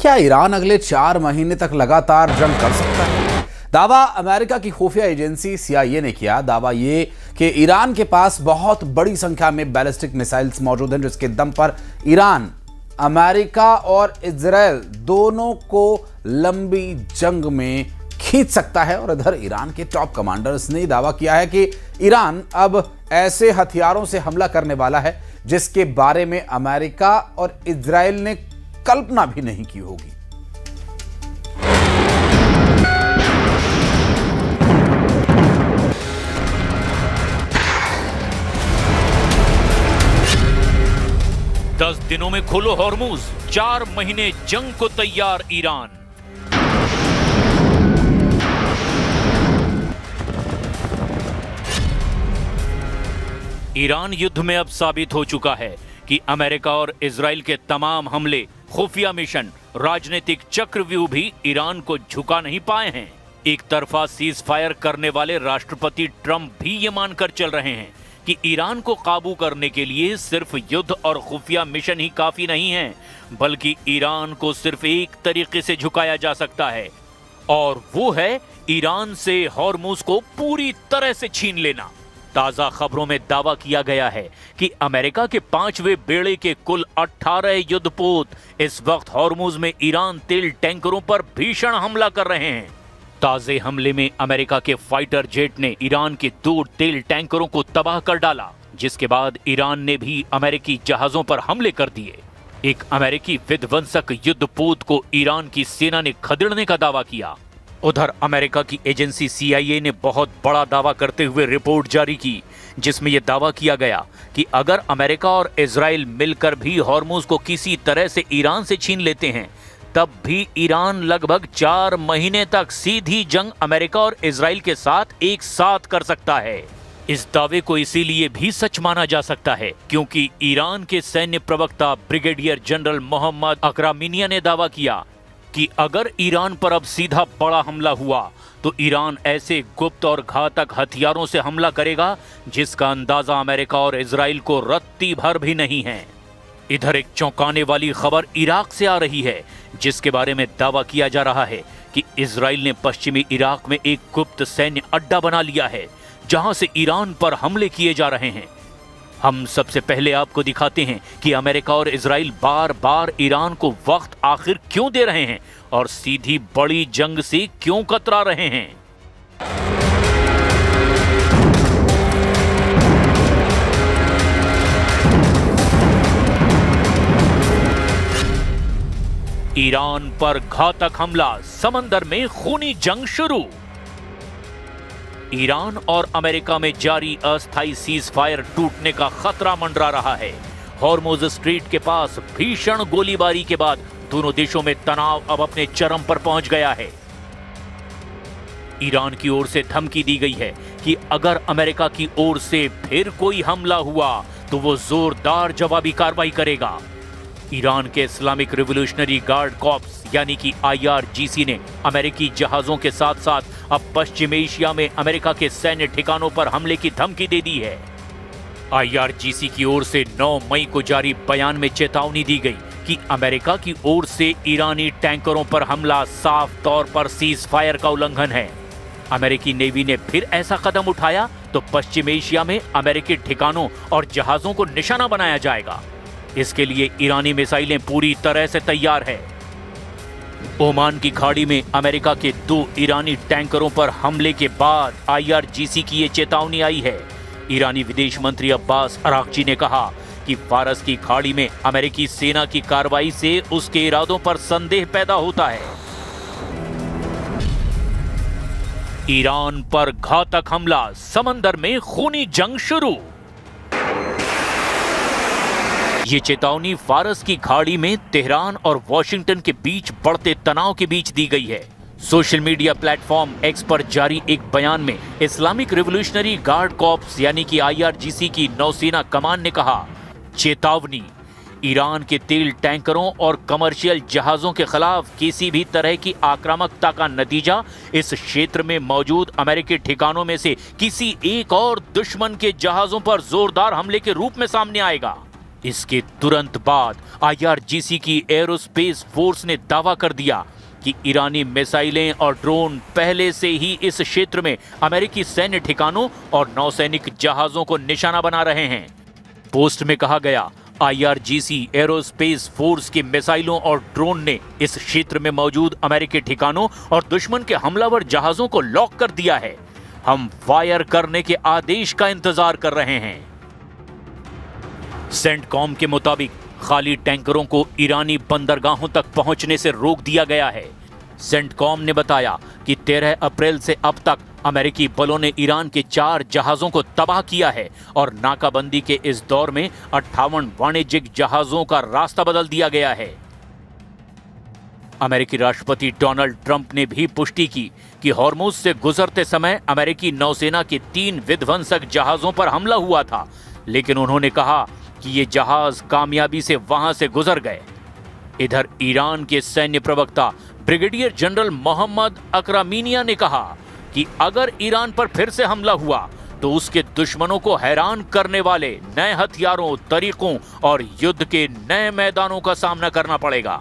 क्या ईरान अगले 4 महीने तक लगातार जंग कर सकता है? दावा अमेरिका की खुफिया एजेंसी CIA ने किया। दावा ये कि ईरान के पास बहुत बड़ी संख्या में बैलिस्टिक मिसाइल्स मौजूद हैं, जिसके दम पर ईरान अमेरिका और इजराइल दोनों को लंबी जंग में खींच सकता है। और इधर ईरान के टॉप कमांडर्स ने दावा किया है कि ईरान अब ऐसे हथियारों से हमला करने वाला है जिसके बारे में अमेरिका और इजराइल ने कल्पना भी नहीं की होगी। दस दिनों में खोलो हॉर्मुज, 4 महीने जंग को तैयार ईरान। ईरान युद्ध में अब साबित हो चुका है कि अमेरिका और इजराइल के तमाम हमले, खुफिया मिशन, राजनीतिक चक्रव्यूह भी ईरान को झुका नहीं पाए हैं। एक तरफा सीज फायर करने वाले राष्ट्रपति ट्रंप भी ये मानकर चल रहे हैं कि ईरान को काबू करने के लिए सिर्फ युद्ध और खुफिया मिशन ही काफी नहीं है, बल्कि ईरान को सिर्फ एक तरीके से झुकाया जा सकता है, और वो है ईरान से हॉर्मुज को पूरी तरह से छीन लेना। ताजा खबरों में दावा किया गया है कि अमेरिका के 5वें बेड़े के कुल 18 युद्धपोत इस वक्त हॉर्मुज में ईरान तेल टैंकरों पर भीषण हमला कर रहे हैं। ताजे हमले में अमेरिका के फाइटर जेट ने ईरान के 2 तेल टैंकरों को तबाह कर डाला, जिसके बाद ईरान ने भी अमेरिकी जहाजों पर हमले कर दिए। एक अमेरिकी विध्वंसक युद्धपोत को ईरान की सेना ने खदेड़ने का दावा किया। उधर अमेरिका की एजेंसी CIA ने बहुत बड़ा दावा करते हुए रिपोर्ट जारी की, जिसमें यह दावा किया गया कि अगर अमेरिका और इजराइल मिलकर भी हॉर्मुज को किसी तरह से ईरान से छीन लेते हैं, तब भी ईरान लगभग 4 महीने तक सीधी जंग अमेरिका और इजराइल के साथ एक साथ कर सकता है। इस दावे को इसीलिए भी सच माना जा सकता है क्योंकि ईरान के सैन्य प्रवक्ता ब्रिगेडियर जनरल मोहम्मद अकरामिनिया ने दावा किया कि अगर ईरान पर अब सीधा बड़ा हमला हुआ तो ईरान ऐसे गुप्त और घातक हथियारों से हमला करेगा जिसका अंदाजा अमेरिका और इजराइल को रत्ती भर भी नहीं है। इधर एक चौंकाने वाली खबर इराक से आ रही है, जिसके बारे में दावा किया जा रहा है कि इजराइल ने पश्चिमी इराक में एक गुप्त सैन्य अड्डा बना लिया है जहां से ईरान पर हमले किए जा रहे हैं। हम सबसे पहले आपको दिखाते हैं कि अमेरिका और इजराइल बार बार ईरान को वक्त आखिर क्यों दे रहे हैं और सीधी बड़ी जंग से क्यों कतरा रहे हैं। ईरान पर घातक हमला, समंदर में खूनी जंग शुरू। ईरान और अमेरिका में जारी अस्थायी सीज फायर टूटने का खतरा मंडरा रहा है। हॉर्मुज स्ट्रीट के पास भीषण गोलीबारी के बाद दोनों देशों में तनाव अब अपने चरम पर पहुंच गया है। ईरान की ओर से धमकी दी गई है कि अगर अमेरिका की ओर से फिर कोई हमला हुआ तो वो जोरदार जवाबी कार्रवाई करेगा। ईरान के इस्लामिक रिवॉल्यूशनरी गार्ड कॉर्प्स यानी कि IRGC ने अमेरिकी जहाजों के साथ साथ अब पश्चिम एशिया में अमेरिका के सैन्य ठिकानों पर हमले की धमकी दे दी है। IRGC की ओर से 9 मई को जारी बयान में चेतावनी दी गई कि अमेरिका की ओर से ईरानी टैंकरों पर हमला साफ तौर पर सीज फायर का उल्लंघन है। अमेरिकी नेवी ने फिर ऐसा कदम उठाया तो पश्चिम एशिया में अमेरिकी ठिकानों और जहाजों को निशाना बनाया जाएगा। इसके लिए ईरानी मिसाइलें पूरी तरह से तैयार है। ओमान की खाड़ी में अमेरिका के 2 ईरानी टैंकरों पर हमले के बाद IRGC की ये चेतावनी आई है। ईरानी विदेश मंत्री अब्बास अरागची ने कहा कि फारस की खाड़ी में अमेरिकी सेना की कार्रवाई से उसके इरादों पर संदेह पैदा होता है। ईरान पर घातक हमला, समंदर में खूनी जंग शुरू। ये चेतावनी फारस की खाड़ी में तेहरान और वॉशिंगटन के बीच बढ़ते तनाव के बीच दी गई है। सोशल मीडिया प्लेटफॉर्म X पर जारी एक बयान में इस्लामिक रिवॉल्यूशनरी गार्ड कॉर्प्स यानी कि IRGC की नौसेना कमान ने कहा, चेतावनी, ईरान के तेल टैंकरों और कमर्शियल जहाजों के खिलाफ किसी भी तरह की आक्रामकता का नतीजा इस क्षेत्र में मौजूद अमेरिकी ठिकानों में से किसी एक और दुश्मन के जहाजों पर जोरदार हमले के रूप में सामने आएगा। इसके तुरंत बाद IRGC की एरोस्पेस फोर्स ने दावा कर दिया कि ईरानी मिसाइलें और ड्रोन पहले से ही इस क्षेत्र में अमेरिकी सैन्य ठिकानों और नौसैनिक जहाजों को निशाना बना रहे हैं। पोस्ट में कहा गया, IRGC एरोस्पेस फोर्स की मिसाइलों और ड्रोन ने इस क्षेत्र में मौजूद अमेरिकी ठिकानों और दुश्मन के हमलावर जहाजों को लॉक कर दिया है। हम फायर करने के आदेश का इंतजार कर रहे हैं। सेंटकॉम के मुताबिक खाली टैंकरों को ईरानी बंदरगाहों तक पहुंचने से रोक दिया गया है। सेंटकॉम ने बताया कि 13 अप्रैल से अब तक अमेरिकी बलों ने ईरान के 4 जहाजों को तबाह किया है और नाकाबंदी के इस दौर में 58 वाणिज्यिक जहाजों का रास्ता बदल दिया गया है। अमेरिकी राष्ट्रपति डोनाल्ड ट्रंप ने भी पुष्टि की कि हॉर्मुज से गुजरते समय अमेरिकी नौसेना के 3 विध्वंसक जहाजों पर हमला हुआ था, लेकिन उन्होंने कहा कि ये जहाज कामयाबी से वहां से गुजर गए। इधर ईरान के सैन्य प्रवक्ता ब्रिगेडियर जनरल मोहम्मद अकरामीनिया ने कहा कि अगर ईरान पर फिर से हमला हुआ तो उसके दुश्मनों को हैरान करने वाले नए हथियारों, तरीकों और युद्ध के नए मैदानों का सामना करना पड़ेगा।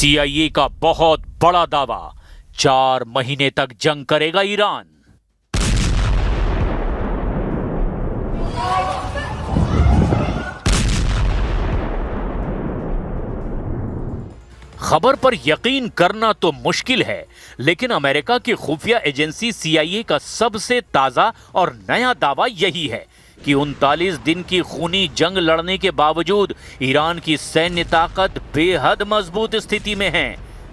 CIA का बहुत बड़ा दावा, 4 महीने तक जंग करेगा ईरान। खबर पर यकीन करना तो मुश्किल है, लेकिन अमेरिका की खुफिया एजेंसी CIA का सबसे ताजा और नया दावा यही है कि 39 दिन की खूनी जंग लड़ने के बावजूद ईरान की सैन्य ताकत बेहद मजबूत स्थिति में है।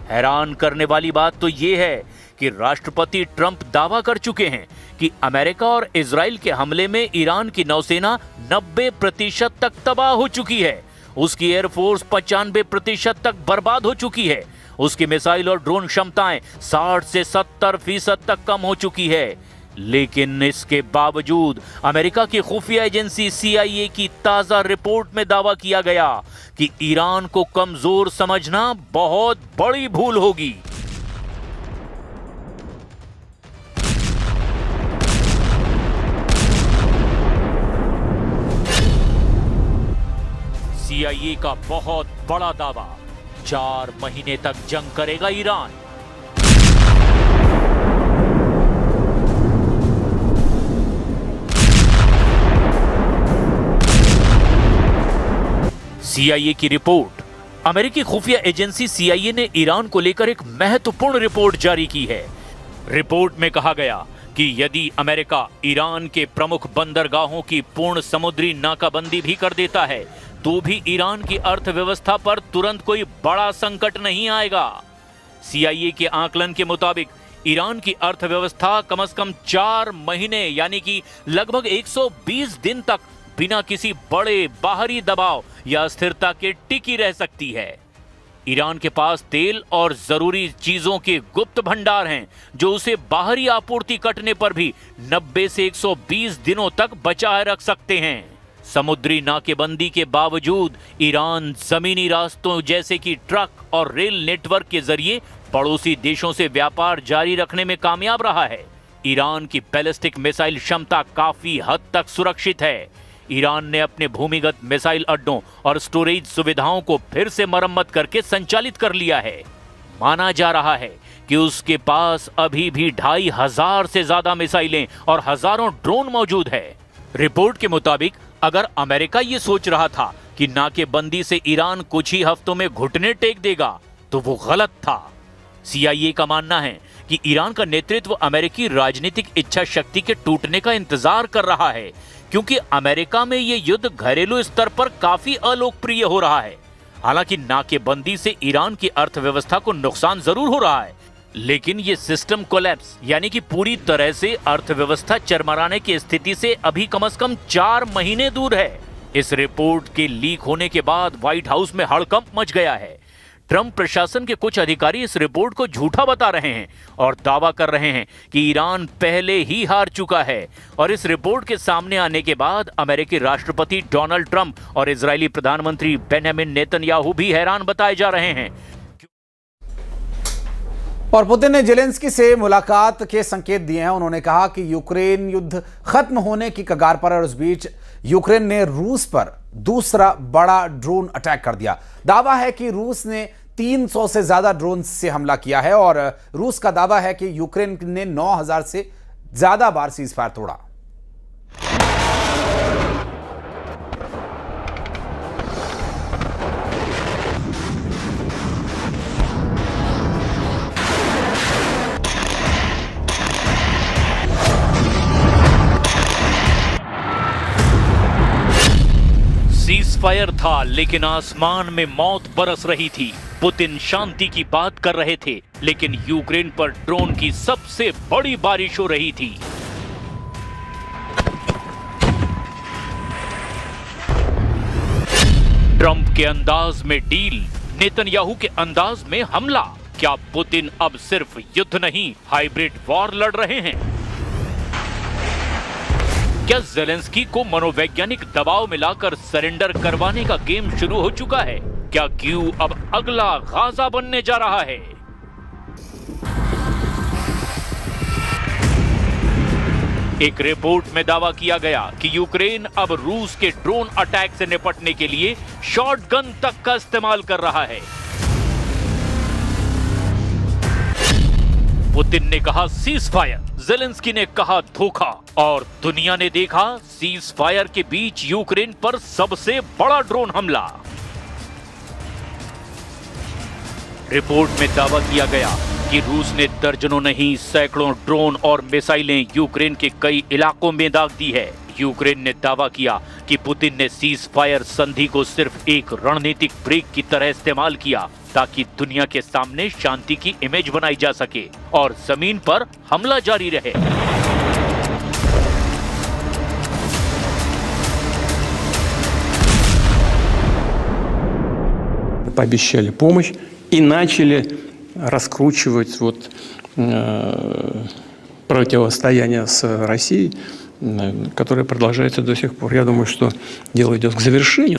हैरान करने वाली बात तो ये है कि राष्ट्रपति ट्रंप दावा कर चुके हैं कि अमेरिका और इजराइल के हमले में ईरान की नौसेना 90% तक तबाह हो चुकी है, उसकी एयरफोर्स 95% तक बर्बाद हो चुकी है, उसकी मिसाइल और ड्रोन क्षमताएं 60 से 70% तक कम हो चुकी है। लेकिन इसके बावजूद अमेरिका की खुफिया एजेंसी CIA की ताजा रिपोर्ट में दावा किया गया कि ईरान को कमजोर समझना बहुत बड़ी भूल होगी। CIA का बहुत बड़ा दावा, 4 महीने तक जंग करेगा ईरान। CIA की रिपोर्ट। अमेरिकी खुफिया एजेंसी CIA ने ईरान को लेकर एक महत्वपूर्ण रिपोर्ट जारी की है। रिपोर्ट में कहा गया कि यदि अमेरिका ईरान के प्रमुख बंदरगाहों की पूर्ण समुद्री नाकाबंदी भी कर देता है तो भी ईरान की अर्थव्यवस्था पर तुरंत कोई बड़ा संकट नहीं आएगा। CIA के आकलन के मुताबिक ईरान की अर्थव्यवस्था कम से कम 4 महीने यानी कि लगभग 120 दिन तक बिना किसी बड़े बाहरी दबाव या अस्थिरता के टिकी रह सकती है। ईरान के पास तेल और जरूरी चीजों के गुप्त भंडार हैं जो उसे बाहरी आपूर्ति कटने पर भी 90 से 120 दिनों तक बचाए रख सकते हैं। समुद्री नाकेबंदी के बावजूद ईरान जमीनी रास्तों जैसे कि ट्रक और रेल नेटवर्क के जरिए पड़ोसी देशों से व्यापार जारी रखने में कामयाब रहा है। ईरान की बैलिस्टिक मिसाइल क्षमता काफी हद तक सुरक्षित है। ईरान ने अपने भूमिगत मिसाइल अड्डों और स्टोरेज सुविधाओं को फिर से मरम्मत करके संचालित कर लिया है। माना जा रहा है कि उसके पास अभी भी 2500 से ज्यादा मिसाइलें और हजारों ड्रोन मौजूद है। रिपोर्ट के मुताबिक अगर अमेरिका ये सोच रहा था कि नाकेबंदी से ईरान कुछ ही हफ्तों में घुटने टेक देगा तो वो गलत था। CIA का मानना है कि ईरान का नेतृत्व अमेरिकी राजनीतिक इच्छा शक्ति के टूटने का इंतजार कर रहा है, क्योंकि अमेरिका में ये युद्ध घरेलू स्तर पर काफी अलोकप्रिय हो रहा है। हालांकि नाकेबंदी से ईरान की अर्थव्यवस्था को नुकसान जरूर हो रहा है, लेकिन ये सिस्टम कोलैप्स यानी कि पूरी तरह से अर्थव्यवस्था चरमराने की स्थिति से अभी कम से कम 4 महीने दूर है। इस रिपोर्ट के लीक होने के बाद व्हाइट हाउस में हड़कंप मच गया है। ट्रंप प्रशासन के कुछ अधिकारी इस रिपोर्ट को झूठा बता रहे हैं और दावा कर रहे हैं कि ईरान पहले ही हार चुका है। और इस रिपोर्ट के सामने आने के बाद अमेरिकी राष्ट्रपति डोनाल्ड ट्रंप और इजरायली प्रधानमंत्री बेंजामिन नेतन्याहू भी हैरान बताए जा रहे हैं। और पुतिन ने जेलेंस्की से मुलाकात के संकेत दिए हैं। उन्होंने कहा कि यूक्रेन युद्ध खत्म होने की कगार पर है और उस बीच यूक्रेन ने रूस पर दूसरा बड़ा ड्रोन अटैक कर दिया। दावा है कि रूस ने 300 से ज्यादा ड्रोन से हमला किया है और रूस का दावा है कि यूक्रेन ने 9000 से ज्यादा बार सीज फायर तोड़ा। फायर था लेकिन आसमान में मौत बरस रही थी। पुतिन शांति की बात कर रहे थे लेकिन यूक्रेन पर ड्रोन की सबसे बड़ी बारिश हो रही थी। ट्रंप के अंदाज में डील, नेतन्याहू के अंदाज में हमला। क्या पुतिन अब सिर्फ युद्ध नहीं हाइब्रिड वॉर लड़ रहे हैं? क्या जेलेंस्की को मनोवैज्ञानिक दबाव मिलाकर सरेंडर करवाने का गेम शुरू हो चुका है? क्या कीव अब अगला गाजा बनने जा रहा है? एक रिपोर्ट में दावा किया गया कि यूक्रेन अब रूस के ड्रोन अटैक से निपटने के लिए शॉटगन तक का इस्तेमाल कर रहा है। पुतिन ने कहा सीज फायर, जेलेंस्की ने कहा धोखा और दुनिया ने देखा सीज फायर के बीच यूक्रेन पर सबसे बड़ा ड्रोन हमला। रिपोर्ट में दावा किया गया कि रूस ने दर्जनों नहीं सैकड़ों ड्रोन और मिसाइलें यूक्रेन के कई इलाकों में दाग दी है। यूक्रेन ने दावा किया कि पुतिन ने सीज फायर संधि को सिर्फ एक रणनीतिक ब्रेक की तरह इस्तेमाल किया ताकि दुनिया के सामने शांति की इमेज बनाई जा सके और जमीन पर हमला जारी रहे। Пообещали помощь и начали раскручивать противостояние с Россией, которое продолжается до сих пор. Я думаю, что дело идет к завершению.